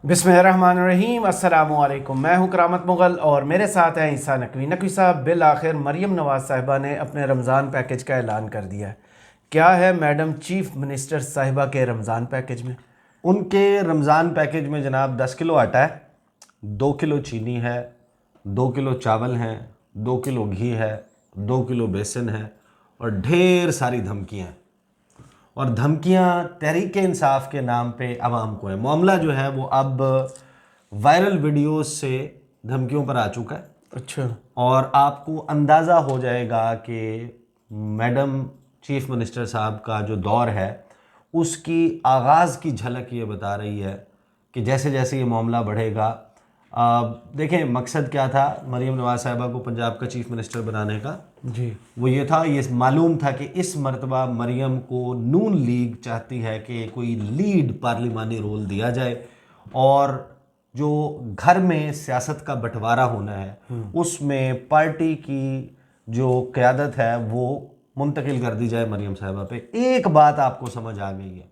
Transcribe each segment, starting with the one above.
बिस्मिल्लाहिर्रहमानिर्रहीम, अस्सलामुअलैकुम। मैं हूं करामत मुग़ल और मेरे साथ हैं ईसा नकवी। नकवी साहब, बिल आखिर मरीम नवाज़ साहिबा ने अपने रमज़ान पैकेज का ऐलान कर दिया है। क्या है मैडम चीफ़ मिनिस्टर साहिबा के रमज़ान पैकेज में? उनके रमज़ान पैकेज में जनाब 10 किलो आटा है, 2 किलो चीनी है, 2 किलो चावल हैं, 2 किलो घी है, 2 किलो बेसन है और ढेर सारी धमकियाँ। और धमकियाँ तहरीक इंसाफ के नाम पे आवाम को है। मामला जो है वो अब वायरल वीडियोस से धमकियों पर आ चुका है। अच्छा। और आपको अंदाज़ा हो जाएगा कि मैडम चीफ मिनिस्टर साहब का जो दौर है उसकी आगाज़ की झलक ये बता रही है कि जैसे जैसे ये मामला बढ़ेगा। देखें, मकसद क्या था मरीम नवाज़ साहिबा को पंजाब का चीफ मिनिस्टर बनाने का? जी। वो ये था, ये मालूम था कि इस मरतबा मरीम को नून लीग चाहती है कि कोई लीड पार्लिमानी रोल दिया जाए और जो घर में सियासत का बंटवारा होना है उसमें पार्टी की जो क़यादत है वो मुंतकिल कर दी जाए मरीम साहिबा पे। एक बात आपको समझ आ गई है,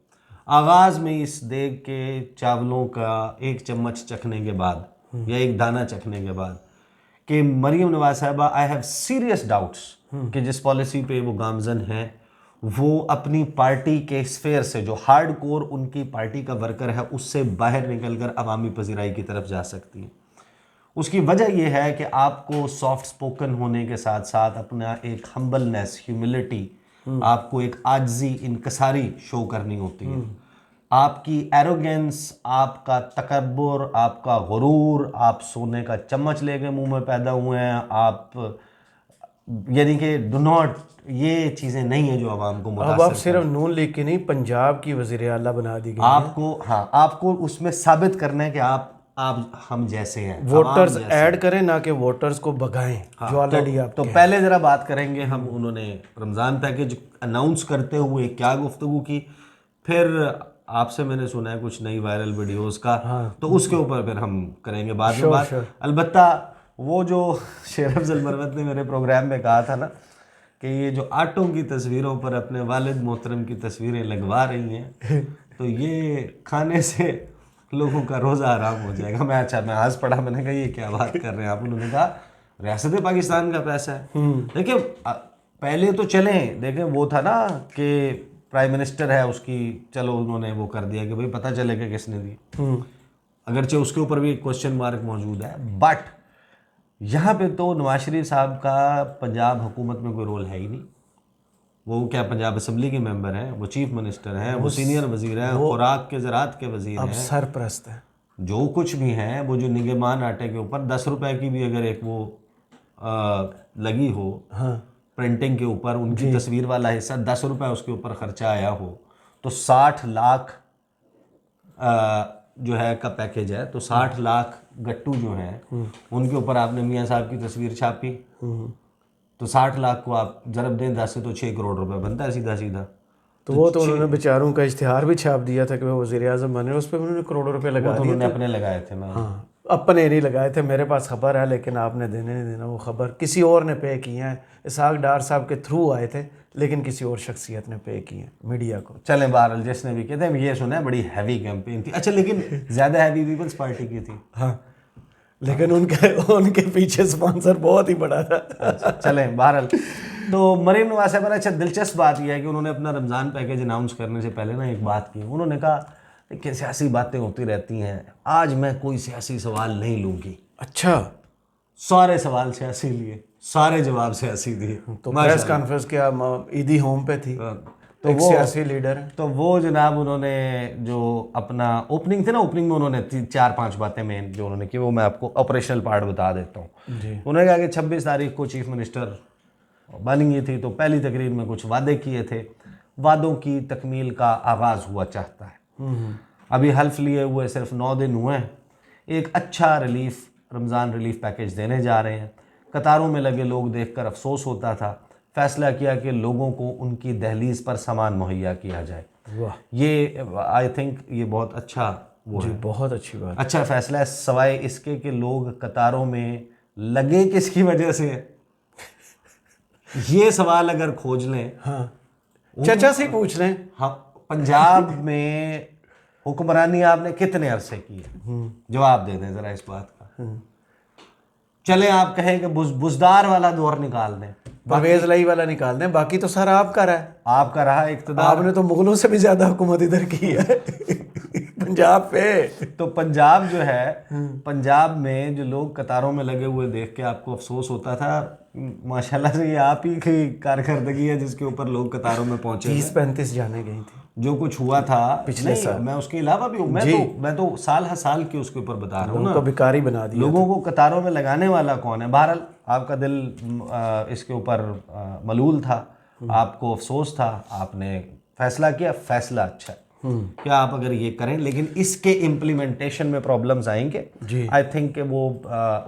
आगाज़ में इस देग के चावलों का एक चम्मच चखने के बाद या एक दाना चखने के बाद कि मरीम नवाज साहिबा, आई हैव सीरियस डाउट्स कि जिस पॉलिसी पे वो गामजन हैं वो अपनी पार्टी के स्फेयर से, जो हार्ड कोर उनकी पार्टी का वर्कर है, उससे बाहर निकलकर अवामी पजीराई की तरफ जा सकती है। उसकी वजह यह है कि आपको सॉफ्ट स्पोकन होने के साथ साथ अपना एक हम्बलनेस, ह्यूमिलिटी, आपको एक आजिज़ी, इनकसारी शो करनी होती है। आपकी एरोगेंस, आपका तकब्बुर, आपका गुरूर, आप सोने का चम्मच लेके मुंह में पैदा हुए हैं, आप यानी कि डू नॉट, ये चीज़ें नहीं है जो आवाम को अब आप मुतासर सिर्फ नून लीग की नहीं, पंजाब की वज़ीर आला बना दी गई हैं। आपको, हाँ, आपको उसमें साबित करना है कि आप हम जैसे हैं, आवाम वोटर्स जैसे ऐड हैं। करें, ना कि वोटर्स को भगाएं, हाँ, जो ऑलरेडी आप तो पहले ज़रा बात करेंगे हम उन्होंने रमज़ान पैकेज अनाउंस करते हुए क्या गुफ्तगू की। फिर आपसे मैंने सुना है कुछ नई वायरल वीडियोस का, तो उसके ऊपर फिर हम करेंगे बाद में बात। श्योर। अलबत्ता वो जो शेर अफजल मरवत ने मेरे प्रोग्राम में कहा था ना कि ये जो आटों की तस्वीरों पर अपने वालिद मोहतरम की तस्वीरें लगवा रही हैं तो ये खाने से लोगों का रोज़ा आराम हो जाएगा। मैं हंस पड़ा, मैंने कहा ये क्या बात कर रहे हैं आप। उन्होंने कहा रियासत पाकिस्तान का पैसा है। देखिए, पहले तो चलें, देखें वो था ना कि प्राइम मिनिस्टर है उसकी, चलो उन्होंने वो कर दिया कि भाई पता चलेगा किसने दी, अगरचे उसके ऊपर भी क्वेश्चन मार्क मौजूद है। बट यहाँ पे तो नवाज शरीफ साहब का पंजाब हुकूमत में कोई रोल है ही नहीं। वो क्या पंजाब असम्बली के मेंबर हैं, वो चीफ मिनिस्टर हैं, वो सीनियर वजीर हैं, खुराक के ज़रात के वजीर अब हैं, सरप्रस्त है। जो कुछ भी हैं। वो जो निगहबान आटे के ऊपर 10 रुपए की भी अगर एक वो लगी हो, हाँ, प्रिंटिंग के ऊपर उनकी तस्वीर वाला हिस्सा 10 रुपए उसके ऊपर खर्चा आया हो, तो 60 लाख जो है का पैकेज है, तो 60 लाख गट्टू जो हैं उनके ऊपर आपने मियाँ साहब की तस्वीर छापी, तो 60 लाख को आप ज़रब दें 10 से तो 6 करोड़ रुपए बनता है सीधा सीधा। तो वो तो उन्होंने बेचारों का इश्तिहार भी छाप दिया था कि वो वज़ीर आज़म बने, उस पर उन्होंने करोड़ों रुपए लगा वो तो दिए उन्होंने थे। अपने लगाए थे ना। हाँ, अपने नहीं लगाए थे, मेरे पास खबर है, लेकिन आपने देने नहीं देना। वो खबर किसी और ने पे की है, इसहाक डार साहब के थ्रू आए थे, लेकिन किसी और शख्सियत ने पे की है मीडिया को। चलें, बहरहाल जिसने भी कहते हैं, ये सुना है बड़ी हैवी कैंपेन थी। अच्छा, लेकिन ज़्यादा हैवी पीपल्स पार्टी की थी। हाँ, लेकिन उनके पीछे स्पॉन्सर बहुत ही बड़ा था। अच्छा, चलें, बहरहाल तो मरीम नवाज साहब, अच्छा दिलचस्प बात यह है कि उन्होंने अपना रमज़ान पैकेज अनाउंस करने से पहले ना एक बात की। उन्होंने कहा कि सियासी बातें होती रहती हैं, आज मैं कोई सियासी सवाल नहीं लूँगी। अच्छा, सारे सवाल सियासी लिए, सारे जवाब सियासी दिए। तो प्रेस कॉन्फ्रेंस क्या ईदी होम पे थी, तो एक वो सियासी लीडर है। तो वो जनाब उन्होंने जो अपना ओपनिंग थे ना, ओपनिंग में उन्होंने 4-5 बातें मेन जो उन्होंने की वो मैं आपको ऑपरेशनल पार्ट बता देता हूँ। उन्होंने कहा कि 26 तारीख को चीफ मिनिस्टर बनेंगी थी, तो पहली तकरीर में कुछ वादे किए थे, वादों की तकमील का आगाज़ हुआ चाहता है। अभी हल्फ लिए हुए सिर्फ 9 दिन हुए हैं। एक अच्छा रिलीफ, रमज़ान रिलीफ पैकेज देने जा रहे हैं। कतारों में लगे लोग देखकर अफसोस होता था। फैसला किया कि लोगों को उनकी दहलीज पर सामान मुहैया किया जाए। वाह, ये आई थिंक ये बहुत अच्छा वो जी, है, बहुत अच्छी बात। अच्छा फैसला है, सवाए इसके कि लोग कतारों में लगे किसकी वजह से है। ये सवाल अगर खोज लें, हाँ, चाचा से पूछ लें। हाँ, पंजाब में हुक्मरानी आपने कितने अरसे की है? जवाब दे दें ज़रा इस बात का। चले आप कहें कि बुजदार वाला दौर निकाल दें, परवेज लाई वाला निकाल दें, बाकी तो सारा आपका रहा है। आपका रहा इक़्तिदार। आपने तो मुगलों से भी ज्यादा हुकूमत इधर की है पंजाब पे। तो पंजाब जो है, पंजाब में जो लोग कतारों में लगे हुए देख के आपको अफसोस होता था। माशाल्लाह से ये आप ही की कारकर्दगी है जिसके ऊपर लोग कतारों में पहुंचे। 30-35 जाने गई थी जो कुछ हुआ था पिछले साल। मैं उसके अलावा भी हूँ, मैं तो साल हर साल की उसके ऊपर बता रहा हूँ उनको भिखारी बना दिया। लोगों को कतारों में लगाने वाला कौन है? बहरहाल आपका दिल इसके ऊपर मलूल था, आपको अफसोस था, आपने फैसला किया, फैसला अच्छा है क्या आप अगर ये करें, लेकिन इसके इम्प्लीमेंटेशन में प्रॉब्लम्स आएंगे। आई थिंक कि वो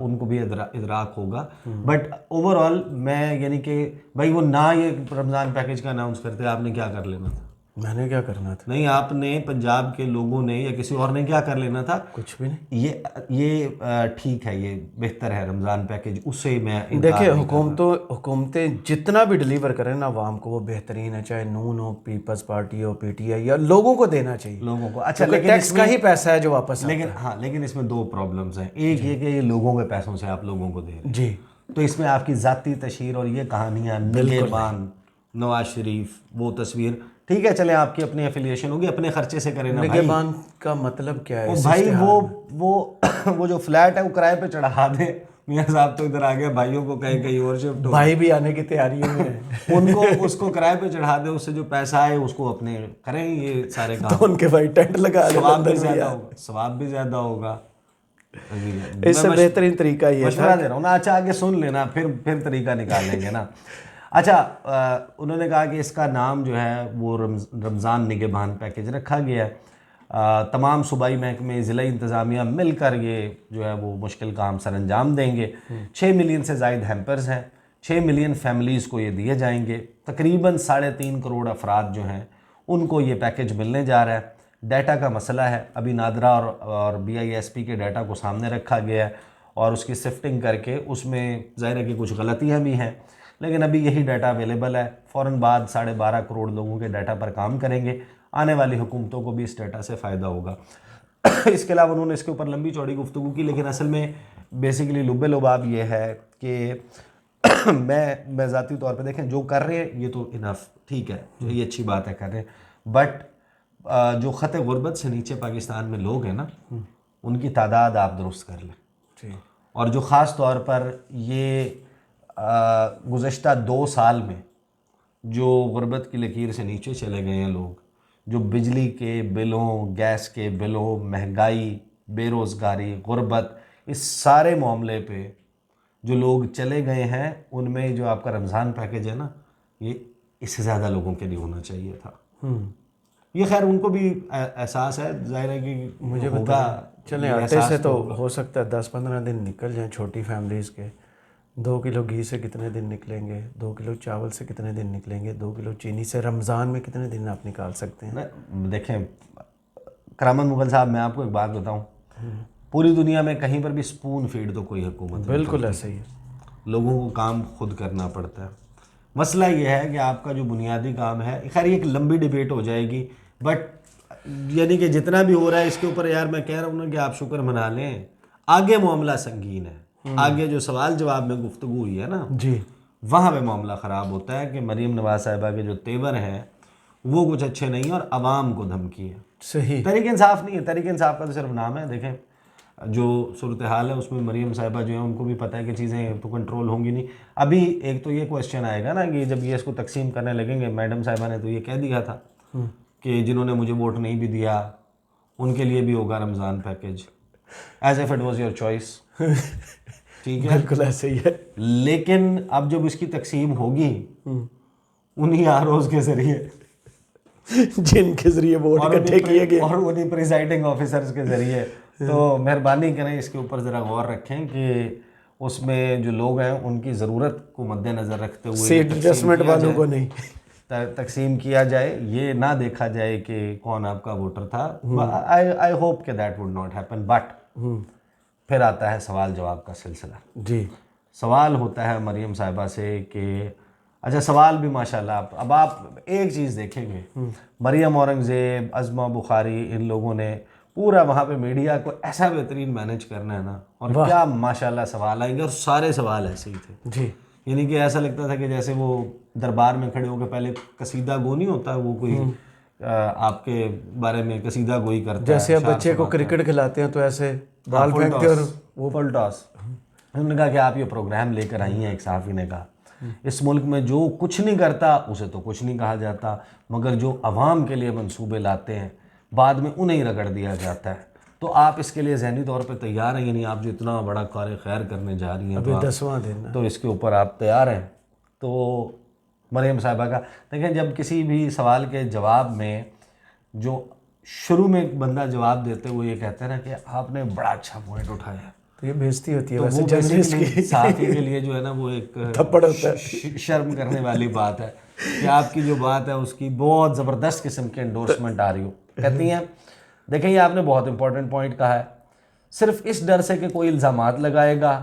उनको भी इदराक होगा। बट ओवरऑल मैं यानी कि भाई वो ना ये रमज़ान पैकेज का अनाउंस करते आपने क्या कर लेना था? मैंने क्या करना था? नहीं, आपने, पंजाब के लोगों ने या किसी और ने क्या कर लेना था? कुछ भी नहीं। ये ठीक है, ये बेहतर है रमज़ान पैकेज, उससे मैं देखिए हुकूमतें जितना भी डिलीवर करें ना आवाम को वो बेहतरीन है, चाहे नून हो, पीपल्स पार्टी हो, पीटीआई, या लोगों को देना चाहिए लोगों को। अच्छा, लेकिन टैक्स का ही पैसा है जो वापस आता है। लेकिन हाँ, लेकिन इसमें दो प्रॉब्लम्स हैं। एक ये कि ये लोगों के पैसों से आप लोगों को दे रहे हैं जी, तो इसमें आपकी ज़ाती तशहीर और ये कहानियाँ, निगहबान, नवाज शरीफ, वो तस्वीर, ठीक है चले आपकी अपनी एफिलिएशन होगी, अपने खर्चे से करें ना भाई। निगहबान का मतलब क्या है? भाई वो जो फ्लैट है वो किराए पे चढ़ा दे। मियाँ साहब तो इधर आ गए, भाइयों को कहीं और शिफ्ट हो, भाई भी आने की तैयारियों में है उनको उसको किराए पे चढ़ा दे, उससे जो पैसा आए उसको अपने करें ये सारे काम। तो उनके भाई टेंट लगा ले, सवाब भी ज़्यादा होगा, सवाब भी ज़्यादा होगा। इससे बेहतरीन तरीका ये मशवरा दे रहा हूँ ना। अच्छा, आगे सुन लेना, फिर तरीका निकाल लेंगे ना। अच्छा, उन्होंने कहा कि इसका नाम जो है वो रमज़ान निगहबान पैकेज रखा गया है। तमाम सूबाई महकमे, ज़िला इंतज़ामिया मिलकर ये जो है वो मुश्किल काम सर अंजाम देंगे। 6 मिलियन से ज़ायद हैम्पर्स हैं, 6 मिलियन फैमिलीज़ को ये दिए जाएंगे। तकरीबन 3.5 करोड़ अफराद जो हैं उनको ये पैकेज मिलने जा रहा है। डाटा का मसला है, अभी नादरा और BISP के डाटा को सामने रखा गया है और उसकी सिफ्टिंग करके उसमें ज़ाहिर है कि कुछ गलतियाँ भी हैं, लेकिन अभी यही डाटा अवेलेबल है। फ़ौरन बाद 12.5 करोड़ लोगों के डाटा पर काम करेंगे। आने वाली हुकूमतों को भी इस डाटा से फ़ायदा होगा। इसके अलावा उन्होंने इसके ऊपर लंबी चौड़ी गुफ्तगू की, लेकिन असल में बेसिकली लुब्बे लुबाब ये है कि मैं ज़ाती तौर पे देखें जो कर रहे हैं ये तो इनफ ठीक है, जो ये अच्छी बात है कर रहे हैं, बट जो ख़त गुरबत से नीचे पाकिस्तान में लोग हैं ना, उनकी तादाद आप दुरुस्त कर लें। और जो ख़ास तौर पर ये गुज़श्ता 2 साल में जो गुरबत की लकीर से नीचे चले गए हैं लोग, जो बिजली के बिलों, गैस के बिलों, महंगाई, बेरोज़गारी, गुरबत, इस सारे मामले पे जो लोग चले गए हैं, उनमें जो आपका रमज़ान पैकेज है ना, ये इससे ज़्यादा लोगों के लिए होना चाहिए था। ये खैर उनको भी एहसास है, जाहिर है कि मुझे होगा। चले आटे से तो हो सकता है 10-15 दिन निकल जाएं छोटी फैमिलीज़ के। 2 किलो घी से कितने दिन निकलेंगे? 2 किलो चावल से कितने दिन निकलेंगे? 2 किलो चीनी से रमज़ान में कितने दिन आप निकाल सकते हैं? देखें करामत मुगल साहब, मैं आपको एक बात बताऊं, पूरी दुनिया में कहीं पर भी स्पून फीड तो कोई हुकूमत बिल्कुल ऐसे ही है। लोगों को काम खुद करना पड़ता है। मसला ये है कि आपका जो बुनियादी काम है, खैर ये एक लंबी डिबेट हो जाएगी, बट यानी कि जितना भी हो रहा है इसके ऊपर यार मैं कह रहा हूँ ना कि आप शुक्र मना लें। आगे मामला संगीन है, आगे जो सवाल जवाब में गुफ्तगू हुई है ना जी, वहाँ पे मामला ख़राब होता है कि मरीम नवाज साहिबा के जो तेवर हैं वो कुछ अच्छे नहीं हैं और आवाम को धमकी है। सही तहरीक इंसाफ नहीं है, तहरीक इंसाफ का तो सिर्फ नाम है। देखें जो सूरत हाल है उसमें मरीम साहिबा जो है उनको भी पता है कि चीज़ें तो कंट्रोल होंगी नहीं। अभी एक तो ये क्वेश्चन आएगा ना कि जब ये इसको तकसीम करने लगेंगे, मैडम साहिबा ने तो ये कह दिया था कि जिन्होंने मुझे वोट नहीं भी दिया उनके लिए भी होगा Ramzan package, as if it was your choice. ठीक है, बिल्कुल ऐसे ही है। लेकिन अब जब इसकी तकसीम होगी उन्हीं आरओज़ के जरिए जिनके जरिए वोट इकट्ठे किए गए और उन्हीं प्रिजाइडिंग ऑफिसर्स के जरिए, तो मेहरबानी करें इसके ऊपर ज़रा गौर रखें कि उसमें जो लोग हैं उनकी ज़रूरत को मद्देनज़र रखते हुए सीट एडजस्टमेंट वालों को नहीं तकसीम किया जाए। ये ना देखा जाए कि कौन आपका वोटर था। आई होप कि that would not happen. But फिर आता है सवाल जवाब का सिलसिला। जी, सवाल होता है मरीम साहिबा से कि अच्छा, सवाल भी माशाल्लाह अब आप एक चीज़ देखेंगे, मरियम औरंगज़ेब, अज़मा बुखारी, इन लोगों ने पूरा वहाँ पे मीडिया को ऐसा बेहतरीन मैनेज करना है ना, और क्या माशाल्लाह सवाल आएंगे, और सारे सवाल ऐसे ही थे जी। यानी कि ऐसा लगता था कि जैसे वो दरबार में खड़े होकर पहले कसीदा गो नहीं होता, वो कोई आपके बारे में कसीदा गोई करता जैसे है, अब बच्चे को क्रिकेट खिलाते हैं तो ऐसे बाल फुल फेंकते और टॉस, वो फुल टॉस। उन्होंने कहा कि आप ये प्रोग्राम लेकर आई हैं, एक सहाफ़ी ने कहा इस मुल्क में जो कुछ नहीं करता उसे तो कुछ नहीं कहा जाता, मगर जो अवाम के लिए मंसूबे लाते हैं बाद में उन्हें ही रगड़ दिया जाता है। तो आप इसके लिए ज़हनी तौर पे तैयार हैं, यानी आप जो इतना बड़ा कार्य खैर करने जा रही हैं अभी 10वां दिन है। तो इसके ऊपर आप तैयार हैं? तो मरियम साहिबा का देखें, जब किसी भी सवाल के जवाब में जो शुरू में एक बंदा जवाब देते हुए ये कहते हैं ना कि आपने बड़ा अच्छा पॉइंट उठाया, तो ये बेइज्जती होती है तो वैसे वो जर्नलिस्ट बेसिकली की। सहाफ़ी के लिए जो है ना वो एक थप्पड़ होता है। शर्म करने वाली बात है कि आपकी जो बात है उसकी बहुत ज़बरदस्त किस्म की एंडोर्समेंट आ रही हो। कहती हैं देखें, ये आपने बहुत इंपॉर्टेंट पॉइंट कहा है, सिर्फ इस डर से कि कोई इल्ज़ामात लगाएगा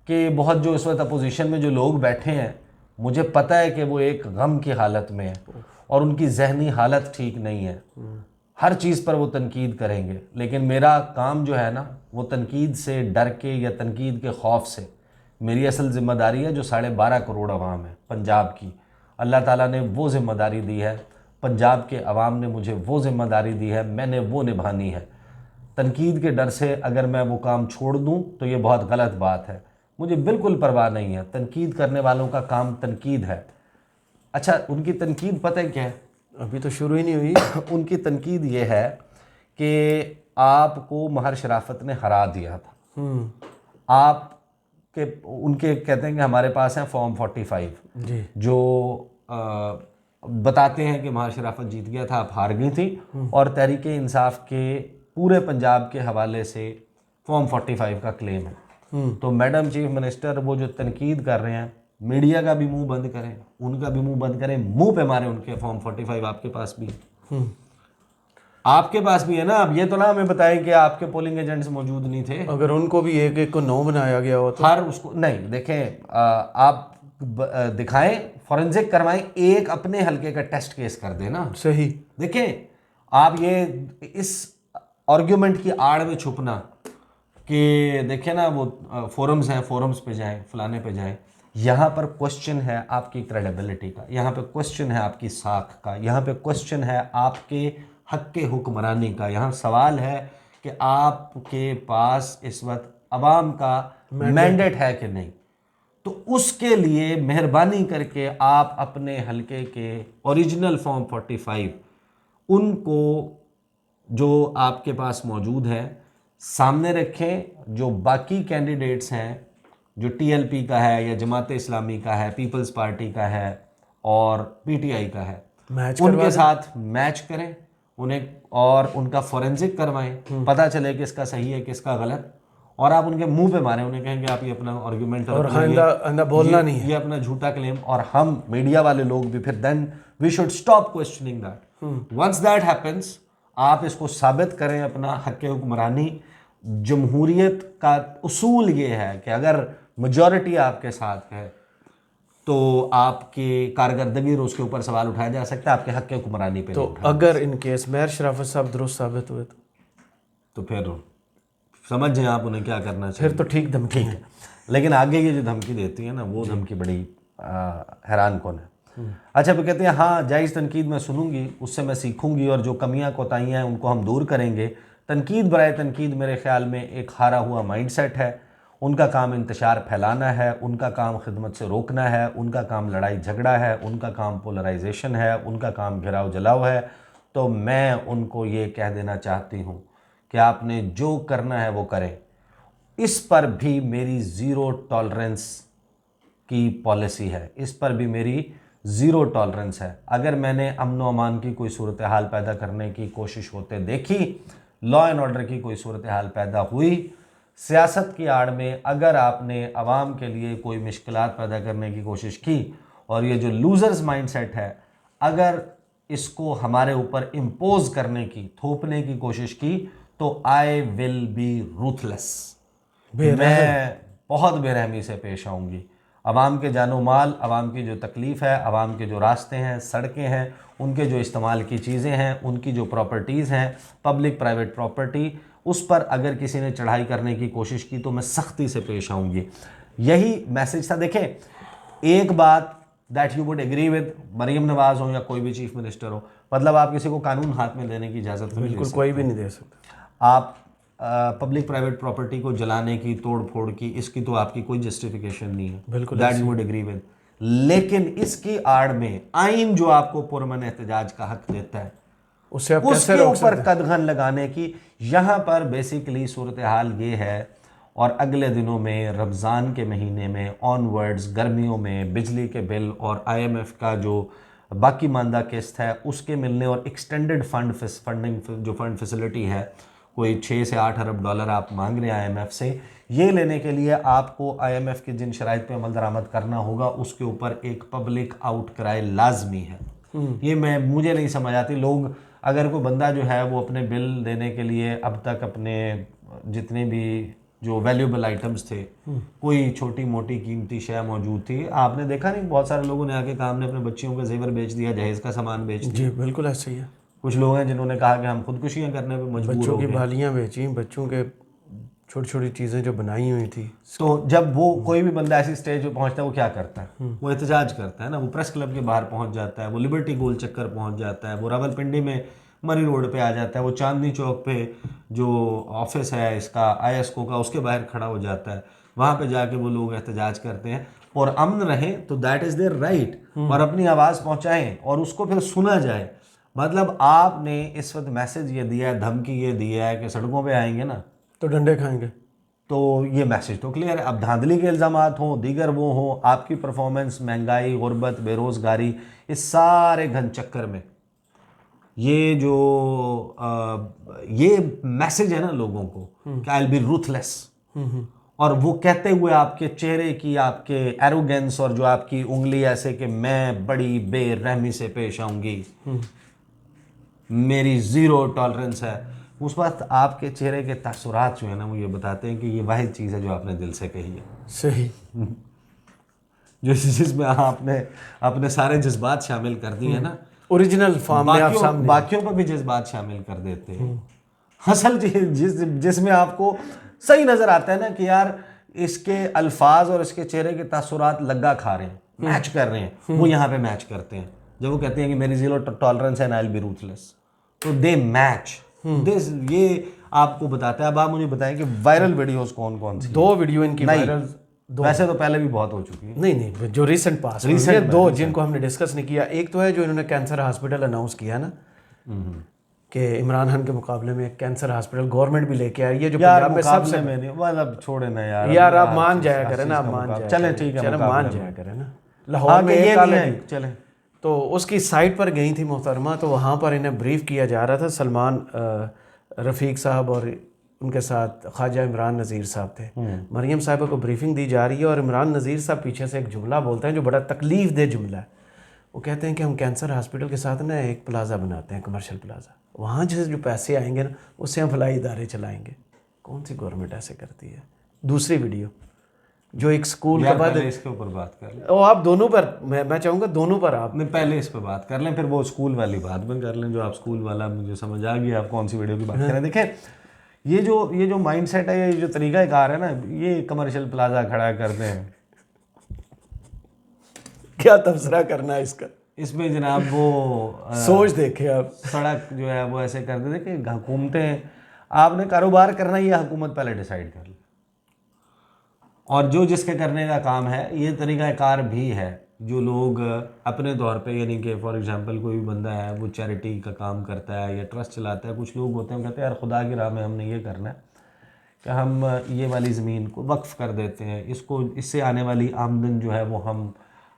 कि बहुत जो इस वक्त अपोजिशन में जो लोग बैठे हैं, मुझे पता है कि वो एक गम की हालत में है और उनकी जहनी हालत ठीक नहीं है, हर चीज़ पर वो तनकीद करेंगे, लेकिन मेरा काम जो है ना वो तनकीद से डर के या तनकीद के खौफ से, मेरी असल ज़िम्मेदारी है जो 12.5 करोड़ अवाम है पंजाब की, अल्लाह ताला ने वो ज़िम्मेदारी दी है, पंजाब के अवाम ने मुझे वो ज़िम्मेदारी दी है, मैंने वो निभानी है। तनकीद के डर से अगर मैं वो काम छोड़ दूँ तो ये बहुत गलत बात है, मुझे बिल्कुल परवाह नहीं है, तनकीद करने वालों का काम तनकीद है। अच्छा, उनकी तनकीद पता है क्या है? अभी तो शुरू ही नहीं हुई। उनकी तनकीद ये है कि आपको महर शराफत ने हरा दिया था। आप के उनके कहते हैं कि हमारे पास है फॉर्म 45 जी। जो बताते हैं कि महर शराफत जीत गया था, आप हार गई थी, और तहरीक इंसाफ के पूरे पंजाब के हवाले से फॉर्म 45 का क्लेम है। तो मैडम चीफ मिनिस्टर वो जो तनकीद कर रहे हैं, मीडिया का भी मुंह बंद करें, उनका भी मुंह बंद करें, मुंह पे मारे उनके फॉर्म 45 आपके पास भी आपके पास भी है ना। अब ये तो ना हमें बताएं कि आपके पोलिंग एजेंट्स मौजूद नहीं थे, अगर उनको भी एक एक को 9 बनाया गया हो तो हर उसको नहीं देखें, आप दिखाएं, फॉरेंसिक करवाएं, एक अपने हल्के का टेस्ट केस कर देना। सही। देखें, आप ये इस आर्ग्यूमेंट की आड़ में छुपना कि देखें ना वो फोरम्स हैं, फोरम्स पे जाएं, फलाने पे जाएं, यहाँ पर क्वेश्चन है आपकी क्रेडिबिलिटी का, यहाँ पे क्वेश्चन है आपकी साख का, यहाँ पे क्वेश्चन है आपके हक के हुक्मरानी का, यहाँ सवाल है कि आपके पास इस वक्त अवाम का मैंडेट है कि नहीं। तो उसके लिए मेहरबानी करके आप अपने हल्के के ओरिजिनल फॉर्म 45 उनको जो आपके पास मौजूद है सामने रखें। जो बाकी कैंडिडेट्स हैं, जो टीएलपी का है या जमात इस्लामी का है, पीपल्स पार्टी का है और पीटीआई का है, उनके साथ मैच करें उन्हें और उनका फॉरेंसिक करवाएं, पता चले कि इसका सही है किसका गलत, और आप उनके मुंह पे मारें, उन्हें कहेंगे आप ये अपना आर्गुमेंट और आइंदा बोलना नहीं है, ये अपना झूठा क्लेम, और हम मीडिया वाले लोग भी फिर then we should stop questioning that. Once that happens, आप इसको साबित करें अपना हक हुक्मरानी। जमहूरियत का उसूल ये है कि अगर मेजॉरिटी आपके साथ है तो आपकी कारकर्दगी और उसके ऊपर सवाल उठाया जा सकता है, आपके हक के हुक्मरानी पे। तो अगर इन केस महर शराफत साहब दुरुस्त साबित हुए तो फिर समझ जाए आप उन्हें क्या करना चाहिए। फिर तो ठीक धमकी है, लेकिन आगे ये जो धमकी देती है ना वो धमकी बड़ी हैरान कौन है। अच्छा, वो कहते हैं हाँ जायज़ तनकीद मैं सुनूंगी, उससे मैं सीखूंगी और जो कमियां कोताहियां हैं उनको हम दूर करेंगे। तनकीद बराए तनकीद मेरे ख्याल में एक हारा हुआ माइंडसेट है। उनका काम इंतशार फैलाना है, उनका काम खिदमत से रोकना है, उनका काम लड़ाई झगड़ा है, उनका काम पोलराइजेशन है, उनका काम घिराव जलाव है। तो मैं उनको ये कह देना चाहती हूँ कि आपने जो करना है वो करें। इस पर भी मेरी ज़ीरो टॉलरेंस की पॉलिसी है, इस पर भी मेरी ज़ीरो टॉलरेंस है। अगर मैंने अमन व अमान की कोई सूरत हाल पैदा करने की कोशिश होते देखी, लॉ एंड ऑर्डर की कोई सूरत हाल पैदा हुई, सियासत की आड़ में अगर आपने अवाम के लिए कोई मुश्किलात पैदा करने की कोशिश की और ये जो लूज़र्स माइंडसेट है अगर इसको हमारे ऊपर इम्पोज करने की, थोपने की कोशिश की, तो आई विल बी रूथलेस, मैं बहुत बेरहमी से पेश आऊँगी। आवाम के जानो माल, आवाम की जो तकलीफ़ है, आवाम के जो रास्ते हैं, सड़कें हैं, उनके जो इस्तेमाल की चीज़ें हैं, उनकी जो प्रॉपर्टीज़ हैं, पब्लिक प्राइवेट प्रॉपर्टी, उस पर अगर किसी ने चढ़ाई करने की कोशिश की तो मैं सख्ती से पेश आऊँगी। यही मैसेज था। देखें, एक बात that you would agree with, Maryam Nawaz हो या कोई भी चीफ मिनिस्टर हो, मतलब आप किसी को कानून हाथ में देने की इजाज़त नहीं दे बिल्कुल सकते। कोई भी नहीं दे सकता। आप पब्लिक प्राइवेट प्रॉपर्टी को जलाने की, तोड़ फोड़ की, इसकी तो आपकी कोई जस्टिफिकेशन नहीं है, बिल्कुल that you would agree with. लेकिन इसकी आड़ में आइन जो आपको पुरअमन एहतजाज का हक देता है, उससे आप कैसे उसके रोक ऊपर सकते हैं? कदगन लगाने की यहाँ पर बेसिकली सूरत हाल ये है। और अगले दिनों में, रमज़ान के महीने में ऑनवर्ड्स, गर्मियों में बिजली के बिल और IMF का जो बाकी मानदा किस्त है उसके मिलने और एक्सटेंडेड फंडिंग जो फंड फैसिलिटी है, कोई 6 से 8 अरब डॉलर आप मांग रहे हैं IMF से, ये लेने के लिए आपको IMF के जिन शराइत पे अमल दरामद करना होगा उसके ऊपर एक पब्लिक आउटक्राई लाजमी है। ये मुझे नहीं समझ आती। लोग, अगर कोई बंदा जो है वो अपने बिल देने के लिए अब तक अपने जितने भी जो वैल्यूएबल आइटम्स थे, कोई छोटी मोटी कीमती शय मौजूद थी, आपने देखा नहीं बहुत सारे लोगों ने आके कहा हमने अपने बच्चियों का जेवर बेच दिया, जहेज़ का सामान बेच दिया। जी बिल्कुल ऐसा ही है। कुछ लोग हैं जिन्होंने कहा कि हम खुदकुशियां करने पे मजबूर बच्चों हो की गए। बालियाँ बेची, बच्चों के छोटी छोटी चीज़ें जो बनाई हुई थी। तो जब वो कोई भी बंदा ऐसी स्टेज पे पहुंचता है वो क्या करता है? वो एहतजाज करता है ना, वो प्रेस क्लब के बाहर पहुंच जाता है, वो लिबर्टी गोल चक्कर पहुंच जाता है, वो रावलपिंडी में मरी रोड पे आ जाता है, वो चांदनी चौक पे जो ऑफिस है इसका ISO का उसके बाहर खड़ा हो जाता है, वहाँ पे जाके वो लोग एहतजाज करते हैं। और अमन रहें तो दैट इज़ देयर राइट, और अपनी आवाज़ पहुँचाएँ और उसको फिर सुना जाए। मतलब आपने इस वक्त मैसेज ये दिया है, धमकी ये दिया है कि सड़कों पे आएंगे ना तो डंडे खाएंगे। तो ये मैसेज तो क्लियर है। अब धांधली के इल्ज़ामात हों, दीगर वो हों, आपकी परफॉर्मेंस, महंगाई, गुर्बत, बेरोज़गारी, इस सारे घन चक्कर में ये जो ये मैसेज है ना लोगों को कि आई विल बी रूथलेस, और वो कहते हुए आपके चेहरे की, आपके एरोगेंस और जो आपकी उंगली ऐसे कि मैं बड़ी बेरहमी से पेश आऊंगी, मेरी ज़ीरो टॉलरेंस है, उस वक्त आपके चेहरे के तासुरात जो है ना वो ये बताते हैं कि ये वाहिद चीज़ है जो आपने दिल से कही है, सही। जिसमें आपने अपने सारे जज्बात शामिल कर दिए हैं ना, ओरिजिनल फॉर्म में आप सामने। बाकियों पर भी जज्बात शामिल कर देते हैं। असल जिसमें आपको सही नज़र आता है ना कि यार इसके अल्फाज और इसके चेहरे के तासुरात लगा खा रहे हैं, मैच कर रहे हैं, वो यहाँ पे मैच करते हैं। जब वो कहते हैं कि मेरी ज़ीरो टॉलरेंस है, आई विल बी रूथलेस, तो दे मैच दिस। ये आपको बताता है। अब आप मुझे बताएं कि वायरल वीडियोस कौन कौन सी? 2 वीडियो इनकी वायरल। वैसे तो पहले भी बहुत हो चुकी है। नहीं, जो रिसेंट पास हुई है, 2 जिनको हमने डिस्कस नहीं किया। एक तो है जो इन्होंने कैंसर हॉस्पिटल अनाउंस किया ना कि इमरान खान के मुकाबले में एक कैंसर हॉस्पिटल गवर्नमेंट भी लेके आई है, जो पंजाब में सबसे। में नहीं, मतलब छोड़े ना यार आप मान जाया करें ना, आप मान जाया, चलें ठीक है, चलो मान जाया करें ना। लाहौर में एक ऑलरेडी चलें, तो उसकी साइट पर गई थी मोहतरमा, तो वहाँ पर इन्हें ब्रीफ किया जा रहा था। सलमान रफ़ीक साहब और उनके साथ ख्वाजा इमरान नज़ीर साहब थे। मरियम साहिबा को ब्रीफिंग दी जा रही है और इमरान नज़ीर साहब पीछे से एक जुमला बोलते हैं जो बड़ा तकलीफ दे जुमला है। वो कहते हैं कि हम कैंसर हॉस्पिटल के साथ ना एक प्लाजा बनाते हैं, कमर्शियल प्लाजा, वहाँ से जो पैसे आएंगे ना उससे हम फलाई इदारे चलाएंगे। कौन सी गवर्नमेंट ऐसे करती है? दूसरी वीडियो जो एक स्कूल के बाद, इसके ऊपर बात कर लें। ओ आप दोनों पर, मैं चाहूँगा दोनों पर आप नहीं, पहले इस पर बात कर लें, फिर वो स्कूल वाली बात में कर लें। जो आप स्कूल वाला, मुझे समझ आ गया आप कौन सी वीडियो की बात कर रहे हैं। देखें, ये जो माइंडसेट है, ये जो तरीक़ाकार है ना, ये कमर्शियल प्लाजा खड़ा करते हैं। क्या तबसरा करना है इसका? इसमें जनाब वो सोच देखे आप, सड़क जो है वो ऐसे कर देते कि हुकूमतें, आपने कारोबार करना ये हुकूमत पहले डिसाइड कर ले, और जो जिसके करने का काम है ये तरीक़ाकार भी है। जो लोग अपने तौर पे, यानी कि फॉर एग्जांपल कोई भी बंदा है वो चैरिटी का काम करता है या ट्रस्ट चलाता है, कुछ लोग होते हैं कहते हैं यार खुदा की राह में हमने ये करना है कि हम ये वाली ज़मीन को वक्फ़ कर देते हैं, इसको, इससे आने वाली आमदन जो है वो हम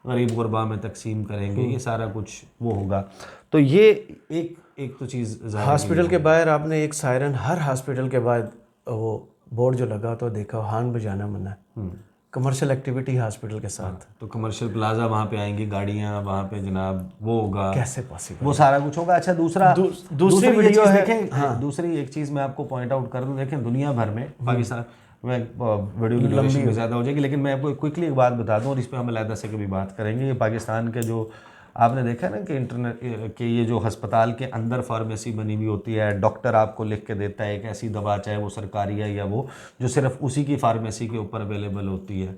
गरीब गुरबा में तकसीम करेंगे, ये सारा कुछ वो होगा। तो ये एक तो चीज़। हॉस्पिटल के बाहर आपने एक सायरन, हर हॉस्पिटल के बाद वो बोर्ड जो लगा तो देखा, हॉर्न बजाना मना है, कमर्शियल एक्टिविटी हॉस्पिटल के साथ। तो कमर्शियल प्लाजा वहाँ पे आएंगी गाड़ियाँ, वहाँ पे जनाब वो होगा, कैसे पॉसिबल, वो सारा कुछ होगा। अच्छा, दूसरी वीडियो है। देखें, हाँ, दूसरी एक चीज़ मैं आपको पॉइंट आउट कर दूँ। देखें, दुनिया भर में पाकिस्तान, मैं वीडियो की ड्यूरेशन भी ज़्यादा हो जाएगी, लेकिन मैं आपको क्विकली एक बात बता दूं और इस पे हम अलग से कभी बात करेंगे। ये पाकिस्तान के जो आपने देखा ना कि इंटरनेट के ये जो हस्पताल के अंदर फार्मेसी बनी हुई होती है, डॉक्टर आपको लिख के देता है एक ऐसी दवा, चाहे वो सरकारी है या वो जो सिर्फ उसी की फार्मेसी के ऊपर अवेलेबल होती है,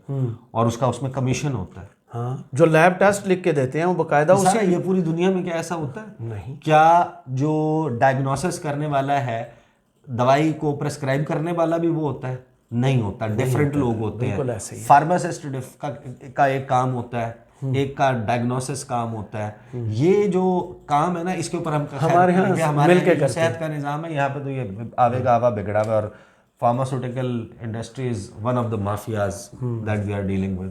और उसका उसमें कमीशन होता है। हाँ, जो लैब टेस्ट लिख के देते हैं वो बाकायदा उसी ये पूरी दुनिया में क्या ऐसा होता है? नहीं। क्या जो डायग्नोसिस करने वाला है, दवाई को प्रेस्क्राइब करने वाला भी वो होता है? नहीं होता, डिफरेंट लोग होते हैं। फार्मासिस्ट का एक काम होता है, एक का डायग्नोसिस काम होता है। ये जो काम है ना, इसके ऊपर हम हमारे यहाँ सेहत का निज़ाम है यहाँ पे, तो ये आवेगा आवा बिगड़ा हुआ, और pharmaceutical industry is one of the mafias that we are dealing with.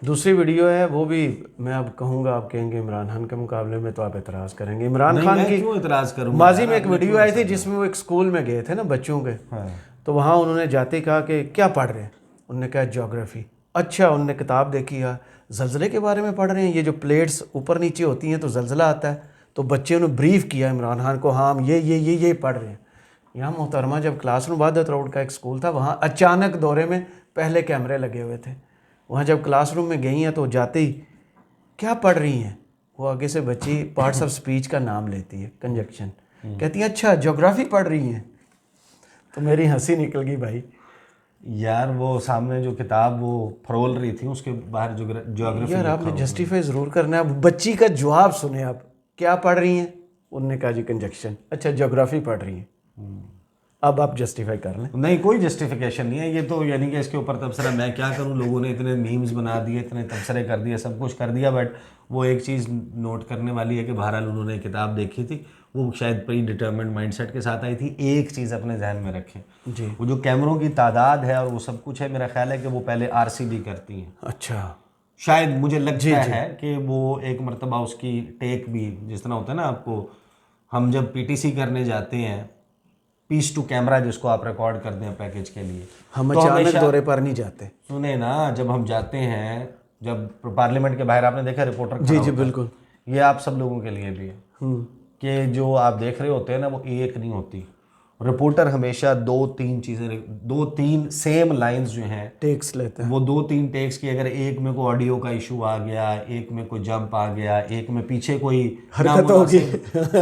दूसरी वीडियो है, वो भी मैं अब कहूँगा, आप कहेंगे इमरान खान के मुकाबले में, तो आप एतराज़ करेंगे। इमरान खान की क्यों एतराज़ करूँगा? माजी में एक वीडियो आई थी जिसमें वो एक स्कूल में गए थे ना बच्चों के, तो वहाँ उन्होंने जाते ही कहा कि क्या पढ़ रहे हैं? उन्होंने कहा ज्योग्राफी। अच्छा, उन्होंने किताब देखी है, ज़लज़ले के बारे में पढ़ रहे हैं, ये जो प्लेट्स ऊपर नीचे होती हैं तो ज़लज़ला आता है। तो बच्चे उन्होंने ब्रीफ किया इमरान खान को, हाँ हम ये पढ़ रहे हैं। यहाँ मोहतरमा जब क्लासरूम वादत रोड का एक स्कूल था, वहाँ अचानक दौरे में पहले कैमरे लगे हुए थे। वहाँ जब क्लासरूम में गई हैं तो जाते ही क्या पढ़ रही हैं, वो आगे से बच्ची पार्ट्स ऑफ स्पीच का नाम लेती है, कंजक्शन, कहती है अच्छा ज्योग्राफी पढ़ रही हैं। तो मेरी हंसी निकल गई भाई। यार वो सामने जो किताब वो फरोल रही थी उसके बाहर ज्योग्राफी, यार आपने जस्टिफाई ज़रूर करना है। बच्ची का जवाब सुने आप, क्या पढ़ रही हैं? उन्होंने कहा जी कंजक्शन। अच्छा, ज्योग्राफी पढ़ रही हैं। अब आप जस्टिफाई कर लें। नहीं, कोई जस्टिफिकेशन नहीं है ये तो, यानी कि इसके ऊपर तबसरा मैं क्या करूं, लोगों ने इतने मीम्स बना दिए, इतने तबसरे कर दिए, सब कुछ कर दिया, बट वो एक चीज़ नोट करने वाली है कि बहरहाल उन्होंने किताब देखी थी, वो शायद प्री डिटर्मिन्ड माइंडसेट के साथ आई थी। एक चीज़ अपने जहन में रखें जी, वो जो कैमरों की तादाद है और वो सब कुछ है, मेरा ख्याल है कि वो पहले RCB करती हैं। अच्छा, शायद मुझे लगता है कि वो एक मरतबा उसकी टेक भी, जिस तरह होता है ना, आपको हम जब PTC करने जाते हैं, पीस टू कैमरा जिसको आप रिकॉर्ड करते हैं पैकेज के लिए, हम अचानक दौरे पर नहीं जाते। सुने ना, जब हम जाते हैं, जब पार्लियामेंट के बाहर आपने देखा रिपोर्टर, जी बिल्कुल, ये आप सब लोगों के लिए भी है कि जो आप देख रहे होते हैं ना, वो एक नहीं होती। रिपोर्टर हमेशा 2-3 सेम लाइंस जो हैं टेक्स लेते हैं, वो 2-3 टेक्स की, अगर एक में कोई ऑडियो का इशू आ गया, एक में कोई जंप आ गया, एक में पीछे कोई हरकत हो गई,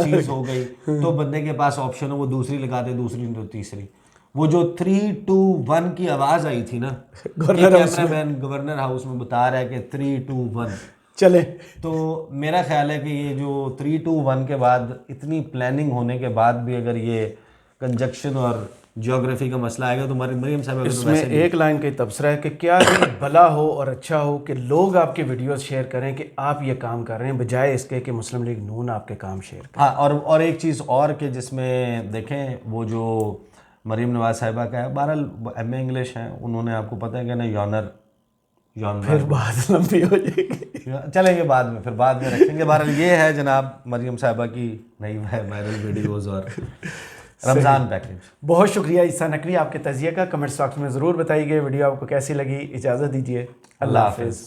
चीज़ हो गई, तो बंदे के पास ऑप्शन हो, वो दूसरी लगा दे, दूसरी तो तीसरी। वो जो 3-2-1 की आवाज़ आई थी ना, कैमरामैन गवर्नर हाउस में बता रहा है कि 3-2-1 चले, तो मेरा ख्याल है कि ये जो 3-2-1 के बाद इतनी प्लानिंग होने के बाद भी अगर ये कंजक्शन और ज्योग्राफी का मसला आएगा तो मरियम साहब इसमें एक लाइन का तबसरा है कि क्या ही भला हो और अच्छा हो कि लोग आपके वीडियोस शेयर करें कि आप ये काम कर रहे हैं, बजाय इसके कि मुस्लिम लीग नून आपके काम शेयर करें। हाँ, और एक चीज़ और कि जिसमें देखें, वो जो मरियम नवाज साहिबा का है, बहरहाल MA इंग्लिश है, उन्होंने आपको पता है कि ना यॉनर फिर बात लंबी हो जाएगी, चलेंगे बाद में, फिर बाद में रखेंगे। बहरहाल ये है जनाब मरियम साहिबा की नई वायरल वीडियोज़ और रमज़ान पैकेज। बहुत शुक्रिया ईसा नकवी, आपके तजिए का कमेंट्स बॉक्स में ज़रूर बताइए। वीडियो आपको कैसी लगी? इजाज़त दीजिए, अल्लाह हाफ़िज़।